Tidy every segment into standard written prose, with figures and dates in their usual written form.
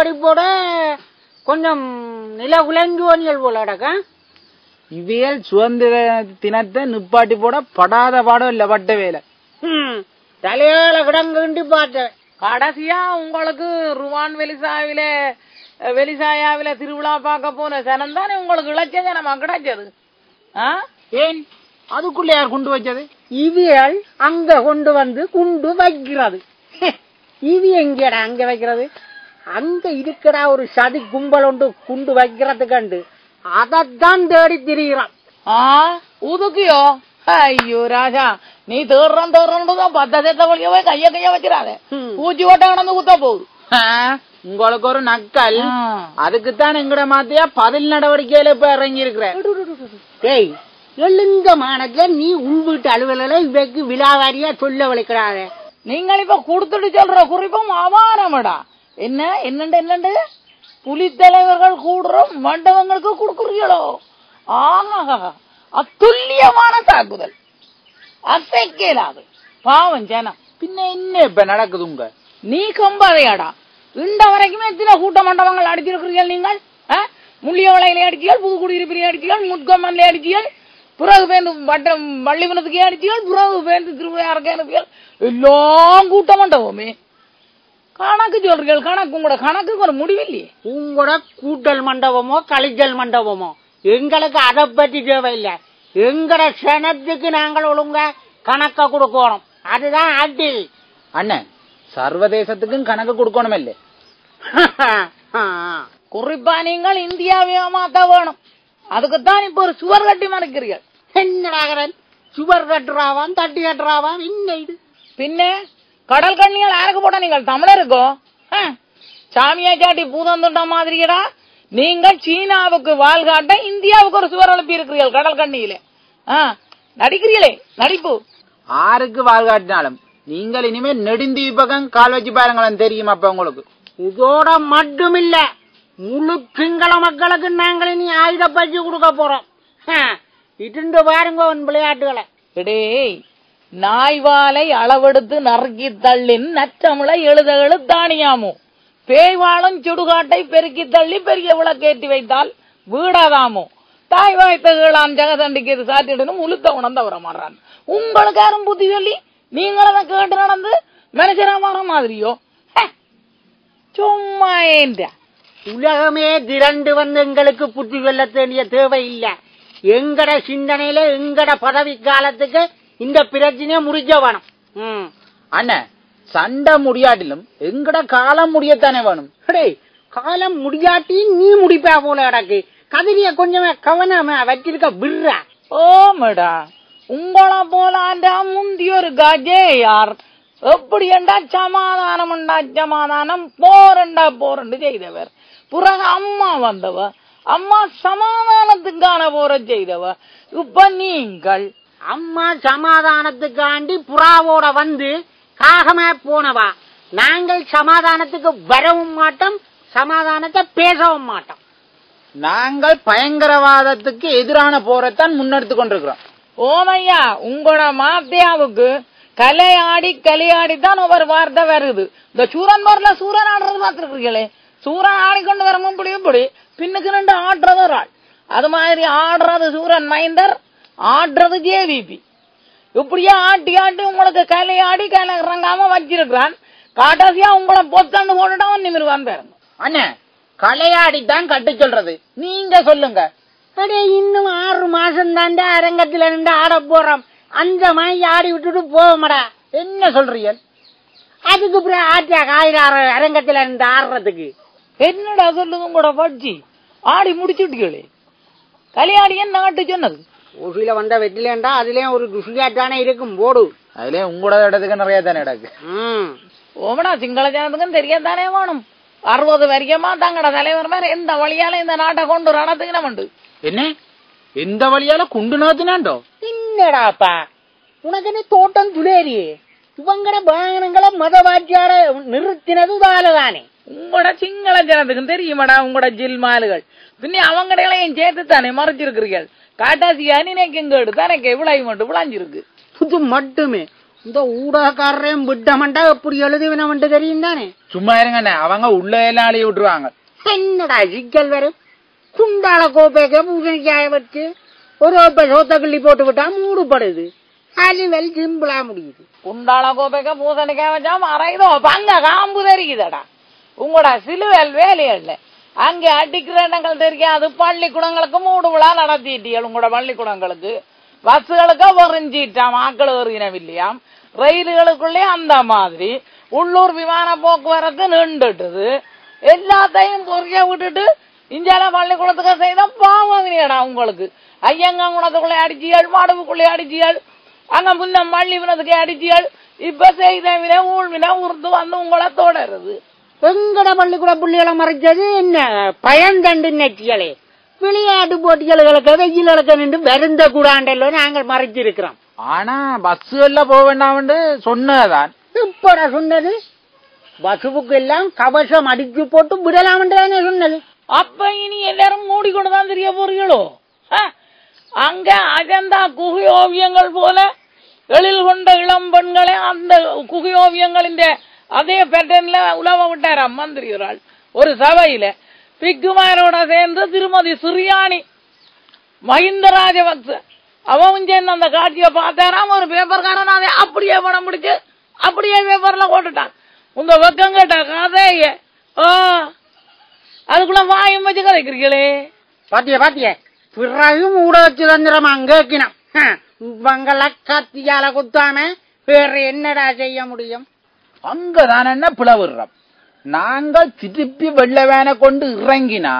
படிப்போட கொஞ்சம் நில உலங்குவனியல் போல அடக்க இவியல் சுதந்திர தினத்தை நிப்பாட்டி போட படாத பாடம் இல்ல பட்ட வேலை. தலையால கிடங்குண்டி பார்த்தேன். கடைசியா உங்களுக்கு ருவான் வெளிசாயாவில திருவிழா பார்க்க போன சனம் தானே உங்களுக்கு இழைச்ச ஜனமா கிடைச்சது. ஏன் அதுக்குள்ள யார் கொண்டு வச்சது? இவியல் அங்க கொண்டு வந்து குண்டு வைக்கிறது. இவி எங்கடா அங்க வைக்கிறது? அங்க இருக்கிறா ஒரு சதி கும்பல் ஒன்று குண்டு வைக்கிறதுக்கு அதத்தான் தேடி திரிகிறான். உதுக்கியோ? ஐயோ ராஜா, நீ தேடுறதான் பத்த சேர்த்த வழிய போய் கைய வச்சிடாத. பூச்சி ஓட்டானது குத்த போகுது. உங்களுக்கு ஒரு நக்கல். அதுக்குத்தான் எங்கட மாத்தியா பதில் நடவடிக்கையில இப்ப இறங்கி இருக்கிறேன். எழுந்த மானத்துல நீ உள் வீட்டு அலுவலக இவைக்கு விழாவாரியா சொல்ல வளைக்கிறாத. நீங்கள் இப்ப கொடுத்துட்டு சொல்ற குறிப்பும் அபாரமடா. என்னண்டு புலித்தலைவர்கள் கூடுற மண்டபங்களுக்கு கொடுக்குறீங்களோ? அத்துல்லியமான தாக்குதல், அசைக்கலாது. பாவம் ஜனம். பின்ன என்ன இப்ப நடக்குதுங்க? நீ கம்பாதையாடா. இந்த வரைக்குமே எத்தனை கூட்ட மண்டபங்கள் அடிச்சிருக்கிறீர்கள் நீங்கள்? முள்ளிய வளையில அடிச்சியல், புதுக்குடியிருப்பிலே அடிச்சியல், முட்கம்மன்ல அடிச்சியல், பிறகு பேருந்து வள்ளிவனத்துக்கே அடிச்சியல், பிறகு பேருந்து திருவிழாருக்கே அனுப்பியல். எல்லாம் கூட்ட மண்டபமே. கணக்கு சொல்றீர்கள். கணக்கு உங்களோட கணக்குக்கு ஒரு முடிவில்லையே. உங்களோட கூட்டல் மண்டபமோ கழிச்சல் மண்டபமோ எங்களுக்கு அதை பற்றி தேவையில்லை. எங்கட சனத்துக்கு நாங்கள் ஒழுங்க கணக்க கொடுக்கணும். அதுதான் அடி. அண்ணன், சர்வதேசத்துக்கும் கணக்கு கொடுக்கணும் இல்ல? குறிப்பா நீங்கள் இந்தியாவை மாத்த வேணும். அதுக்குத்தான் இப்ப ஒரு சுவர் கட்டி மறைக்கிறீர்கள். என்னடாகிறன் சுவர் கட்டுறாவான் தட்டி கட்டுறாவான் என்ன இது? பின்ன கடல் கண்ணியால் யாருக்கு போட்ட நீங்கள் தமிழருக்கோ? சாமியா சாட்டி பூதந்துட்ட மாதிரியடா. நீங்கள் சீனாவுக்கு வால் காட்ட இந்தியாவுக்கு ஒரு சுவர் எழுப்பி இருக்கிறீர்கள் கடல் கண்ணியில. நடிக்கிறீங்களே நடிப்பு. ஆருக்கு வால் காட்டினாலும் நீங்கள் இனிமே நெடுந்தீவு பக்கம் கால் வச்சு பாருங்களேன், தெரியுமா அப்ப உங்களுக்கு? இதோட மட்டுமில்ல, முழு சிங்கள மக்களுக்கு நாங்கள் இனி ஆயுத பயிற்சி கொடுக்க போறோம். இட்டு பாருங்க விளையாட்டுகளை. டேய், நாய்வாலை அளவெடுத்து நறுக்கி தள்ளின் நற்றமிழை எழுதாணியாமோ, பேய்வாளும் சுடுகாட்டை பெருக்கி தள்ளி பெரிய விளக்கேற்றி வைத்தால் வீடாதாமோ, தாய் வாய்த்தகளான் ஜெகதண்டிக்கு சாத்திடணும் உளுத்த உணர்ந்த வர மாறான். உங்களுக்கு யாரும் புத்தி சொல்லி நீங்களதான் கேட்டு நடந்து மனுஷனா மாற மாதிரியோ? சும்மா ஏண்டா. உலகமே திரண்டு வந்து எங்களுக்கு புத்தி சொல்ல வேண்டிய தேவை இல்ல. எங்கட சிந்தனையில எங்கட பதவி காலத்துக்கு இந்த பிரச்சனைய முடிஞ்ச வேணும். அண்ணன், சண்டை முடியாட்டிலும் எங்கட காலம் முடியத்தானே வேணும். காலம் முடியாட்டி நீ முடிப்பா போல கிடக்கு. கதிரிய கொஞ்சமே கவனமா வச்சிருக்க விடுற. ஓமடா, உங்கள போலாண்டா முந்தி ஒரு கஜே யார் எப்படி என்றா சமாதானம் சமாதானம் போரண்டு செய்தவர். பிறகு அம்மா வந்தவ, அம்மா சமாதானத்துக்கான போற செய்தவ. இப்ப நீங்கள் அம்மா சமாதானத்துக்காண்டி புறாவோட வந்து காகமா போனவா. நாங்கள் சமாதானத்துக்கு வரவும் மாட்டோம், சமாதானத்தை பேசவும் மாட்டோம். நாங்கள் பயங்கரவாதத்துக்கு எதிரான போரத்தான் முன்னெடுத்து கொண்டிருக்கிறோம். ஓமையா, உங்களோட மாத்தியாவுக்கு கலையாடித்தான் ஒவ்வொரு வார்த்தை வருது. இந்த சூரன் வரல சூரன் ஆடுறது பார்த்திருக்கீங்களே, சூரன் ஆடிக்கொண்டு வரமும் இப்படி பின்னுக்கு ரெண்டு ஆடுறது ஒரு ஆள். அது மாதிரி ஆடுறது சூரன் மைந்தர், ஆடுறது ஜேவிபி. இப்படியே ஆட்டி ஆட்டி உங்களுக்கு கலையாடி கலை இறங்காம வச்சிருக்கிறான். காட்டாசியா உங்களை பொத்தாண்டு போட்டுட்டான் நிமிருவான் பாருங்க. அண்ணன், கலையாடித்தான் கட்டு சொல்றது, நீங்க சொல்லுங்க. இன்னும் 6 மாசம் தாண்டா அரங்கத்துல நின்று ஆட போறோம். அந்த மாதிரி ஆடி விட்டுட்டு போவோம்டா. என்ன சொல்றீங்க? அதுக்கு அப்புறம் ஆட்டியா காயிறாரு அரங்கத்துல நின்று ஆடுறதுக்கு. என்னடா சொல்லுங்க உங்களோட பட்சி ஆடி முடிச்சுட்டீங்களே. கலையாடியன் நாட்டு சொன்னது ஊசியில வந்த வெட்டிலேண்டா அதுலயும் ஒரு ருசியாட்டானே இருக்கும் போடு. அதுலயும் உங்களோட இடத்துக்கு நிறைய தானே இடக்கு. ஓமனா சிங்கள ஜனத்துக்கும் தெரியாதானே வேணும். 60 வரைக்குமா தங்கட தலைவர் மாதிரி எந்த வழியால இந்த நாட்டை கொண்டு நடத்துக்கினு. என்ன எந்த வழியால கொண்டு நடத்தினாண்டோ? என்னடாப்பா உனக்கு என்ன தோட்டம் துளேரியே. இவங்கட வாகனங்களை மதவாட்சியார நிறுத்தினது தானே. உங்களோட சிங்கள ஜனத்துக்கும் தெரியுமாடா உங்களோட ஜில்மாலுகள். பின்ன அவங்கடையிலையும் சேர்த்து தானே மறைச்சிருக்கிறீர்கள். காட்டாசியா நினைக்கேடு தனக்கு விளைவு மட்டும் விளைஞ்சிருக்கு. புது மட்டுமே இந்த ஊடகக்காரரையும் விட்டமண்டா எப்படி எழுதுவினவன்ட்டு தெரியும் தானே. சும்மா இருங்கண்ணே, அவங்க உள்ள எல்லாம் அழிய விட்டுருவாங்க. என்னடா சிக்கல் வரும்? குண்டால கோப்பைக்க பூசணிக்காய வச்சு ஒரு சோத்த கிள்ளி போட்டு விட்டா மூடுபடுது. அழிவல் சிம்பிளா முடியுது. குண்டால கோப்பைக்க பூசணிக்காய வச்சா மறைதோ பங்க காம்பு தெரியுதடா. உங்களோட சிலுவல் வேலையல்ல அங்கே அடிக்கிற இடங்கள் தெரியாது. பள்ளிக்கூடங்களுக்கு மூடு விழா நடத்திட்டீங்க. உங்களோட பள்ளிக்கூடங்களுக்கு பஸ்ஸுகளுக்கு பொறிஞ்சிட்டாம், ஆக்கள் வருகிறோம் இல்லையாம். ரயில்களுக்குள்ளே அந்த மாதிரி உள்ளூர் விமான போக்குவரத்து நின்றுட்டுது. எல்லாத்தையும் பொறிய விட்டுட்டு இஞ்சால பள்ளிக்கூடத்துக்கு செய்த பாவங்கடா உங்களுக்கு. ஐயங்குணத்துக்குள்ளே அடிச்சிகள், மாடுவுக்குள்ளே அடிச்சிகள், அங்க முன்ன மல்லிவினத்துக்கு அடிச்சிகள். இப்ப செய்த வின ஊழ்வின உருது வந்து உங்களை தொடருது. எங்கட பள்ளிக்கூட புள்ளிகளை மறைச்சது என்ன பயன்தண்டு நெச்சிகளே. விளையாட்டு போட்டிகளுக்கு வெயில் நடக்க நின்று வருந்த கூடாண்டല്ലോ நாங்கள் மறைச்சிருக்கிறோம். ஆனா பஸ்ஸுகள்ல போக வேண்டாம் சொன்னதான். இப்ப சொன்னது பசுவுக்கு எல்லாம் கவசம் அடிச்சு போட்டு விடலாம் சொன்னது. அப்ப இனி எல்லாரும் மூடிக்கொண்டுதான் தெரிய போறீங்களோ? அங்க அஜந்தா குகை ஓவியங்கள் போல எழில் கொண்ட இளம் பெண்களை அந்த குகை ஓவியங்களின் அதே பேட்டர்ன்ல உலவ விட்டாராம் மந்திரி ஒரு ஆள் ஒரு சபையில. பிக்குமாரோட சேர்ந்து திருமதி சிறியாணி மஹிந்த ராஜபக்ச அவன் சேர்ந்து அந்த காட்சியை பார்த்தாராம். ஒரு பேப்பர்காரன் அதை அப்படியே படம் பிடிச்சு அப்படியே பேப்பர்ல போட்டுட்டான். உங்க வெக்கம் கேட்ட கதைய அதுக்குள்ள வாயும் வச்சு கதைக்கிறீங்களே. பாத்திய பிறகு ஊடக சுதந்திரம் அங்கேக்கினான். இவங்களை கத்தியால குத்தாம வேற என்னடா செய்ய முடியும்? அங்கதான் என்ன பிளவுறோம். நாங்கள் திருப்பி வெள்ள வேனை கொண்டு இறங்கினா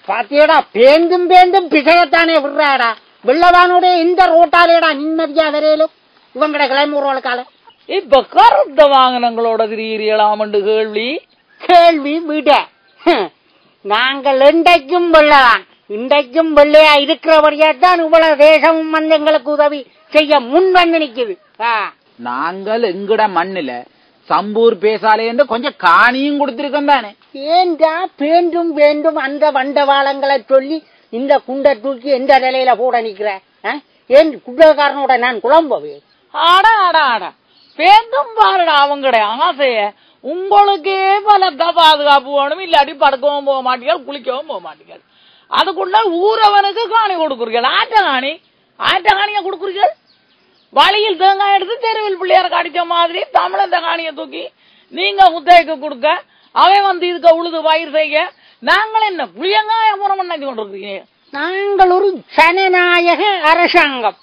பாத்தியடா பேந்தும் பிசகத்தானே விடுறாடா. வெள்ளவானுடைய இந்த ரோட்டாலேடா நிம்மதியா வரையிலும் இவங்கட கிளம்புறவளுக்கால. இப்ப கருத்த வாகனங்களோட திரியலாம் கேள்வி விட நாங்கள் இன்றைக்கும் வெள்ளதான். இன்றைக்கும் வெள்ளையா இருக்கிறபடியாத்தான் இவ்வளவு தேசமும் வந்து எங்களுக்கு உதவி செய்ய முன் வந்து நிக்குது. நாங்கள் எங்கட மண்ணில சம்பூர் பேசாலே என்று கொஞ்சம் காணியும் கொடுத்திருக்கோம் தானே. ஏண்டா வேண்டும் அந்த வண்டவாளங்களை சொல்லி இந்த குண்டை தூக்கி எந்த நிலையில போட நிக்கிற? ஏன் குண்டக்காரனோட நான் குழம்பவே? ஆடா பேந்தும் பாருடா அவங்கட ஆசைய. உங்களுக்கே பலத்த பாதுகாப்பு வேணும், இல்லாட்டி படுக்கவும் போக மாட்டீர்கள், குளிக்கவும் போக மாட்டீர்கள். அதுக்குள்ள ஊரவனுக்கு காணி கொடுக்குறீர்கள். ஆட்ட காணிய கொடுக்குறீர்கள். வழியில் தேங்காய் எடுத்து தெருவில் பிள்ளையார அடிச்ச மாதிரி தமிழ் காணியை தூக்கி நீங்க முத்தைக்கு கொடுக்க, அவன் வந்து இதுக்கு உழுது பயிர் செய்ய, நாங்கள் என்ன புளியங்காய முறம் நினைச்சு கொண்டிருக்கீங்க? நாங்கள் ஒரு ஜனநாயக அரசாங்கம்.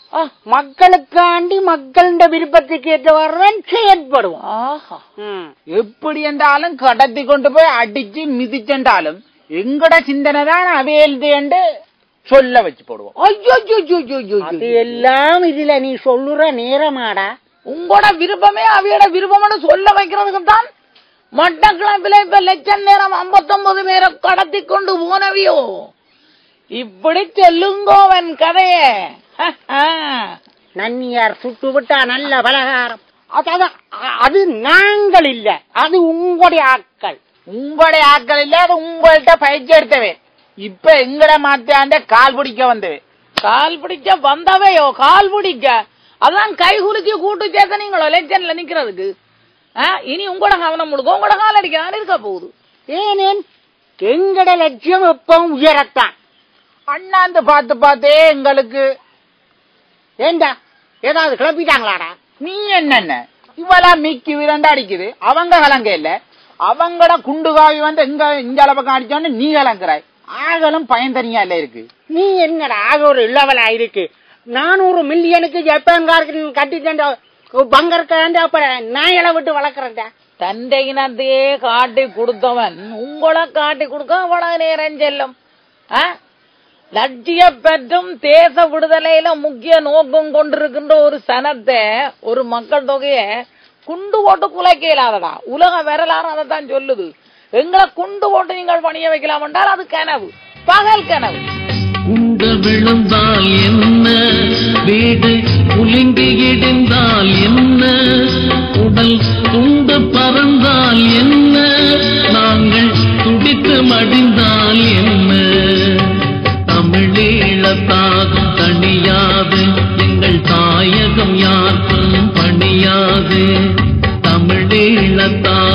மக்களுக்காண்டி மக்களின் விருப்பத்துக்கு ஏற்றவாறுதான் செயற்படுவோம். எப்படி என்றாலும் கடத்தி கொண்டு போய் அடிச்சு மிதிச்சென்றாலும் எங்கட சிந்தனை தான் அவையல்து என்று சொல்ல வச்சு போடுவோம். அது எல்லாம் இதுல நீ சொல்லுற நேரமாடா. உங்களோட விருப்பமே அவையோட விருப்பம் சொல்ல வைக்கிறதுக்கு தான் மட்டக்கிழப்பில இப்ப லட்சம் நேரம் 59 பேரை கடத்தி கொண்டு போனவியோ. இப்படி சொல்லுங்கோவன் கதைய. நன்னியார் சுட்டு விட்டா நல்ல பலகாரம். அது நாங்கள் இல்ல, அது உங்களுடைய ஆட்கள். உங்களுடைய ஆட்கள் இல்ல, அது உங்கள்கிட்ட பயிற்சி எடுத்தவே. இப்ப எங்கட மாத்தாண்ட கால் பிடிக்க வந்தவே. கால் பிடிக்க வந்தவையோ? கால் பிடிக்க அதான் கை குலுக்கி கூட்டு சேர்த்த நீங்களோ எலெக்ஷன்ல நிக்கிறதுக்கு. இனி உங்களோட கவனம் முழுக்க உங்களோட கால் அடிக்க இருக்க போகுது. ஏனேன் எங்கட லட்சியம் எப்பவும் உயரத்தான். அண்ணாந்து பார்த்தே எங்களுக்கு ஏண்டா ஏதாவது கிளப்பிட்டாங்களாடா? நீ என்னென்ன இவளா மிக்கி விரண்டா அடிக்குது, அவங்க கலங்க இல்ல. அவங்கட குண்டு காவி வந்து எங்க இந்த அளவுக்கு அடிச்சோன்னு நீ கலங்குறாய். ஆகலும் பயன்தனியா இல்ல இருக்கு. நீ என்னடா ஆக ஒரு இல்லவலா இருக்கு. 400 மில்லியனுக்கு ஜப்பான்காருக்கு கட்டிட்டா பங்கற்காண்ட அப்புறம் நாயலை விட்டு வளர்க்கறா. தந்தை இனத்தையே காட்டி கொடுத்தவன் உங்களை காட்டி கொடுக்க அவ்வளவு நேரம் செல்லும். லட்சிய பெற்றும் தேச விடுதலையில முக்கிய நோக்கம் கொண்டிருக்கின்ற ஒரு சனத்தை, ஒரு மக்கள் தொகைய குண்டு போட்டு குலைக்க இயலாதடா. உலக வரலாறு அதைத்தான் சொல்லுது. எங்களை குண்டு போட்டு நீங்கள் பணிய வைக்கலாம் என்றால் அது கனவு, பகல் கனவு. குண்டு விழுந்தால் என்ன, வீடு குலுங்கி இடிந்தால் என்ன, உடல் துண்டு பறந்தால் என்ன, நாங்கள் துடித்து மடிந்தால் என்ன, தமிழீழத்தாக தனியாது எங்கள் தாயகம் யாருக்கும் பணியாது. வீழத்தான்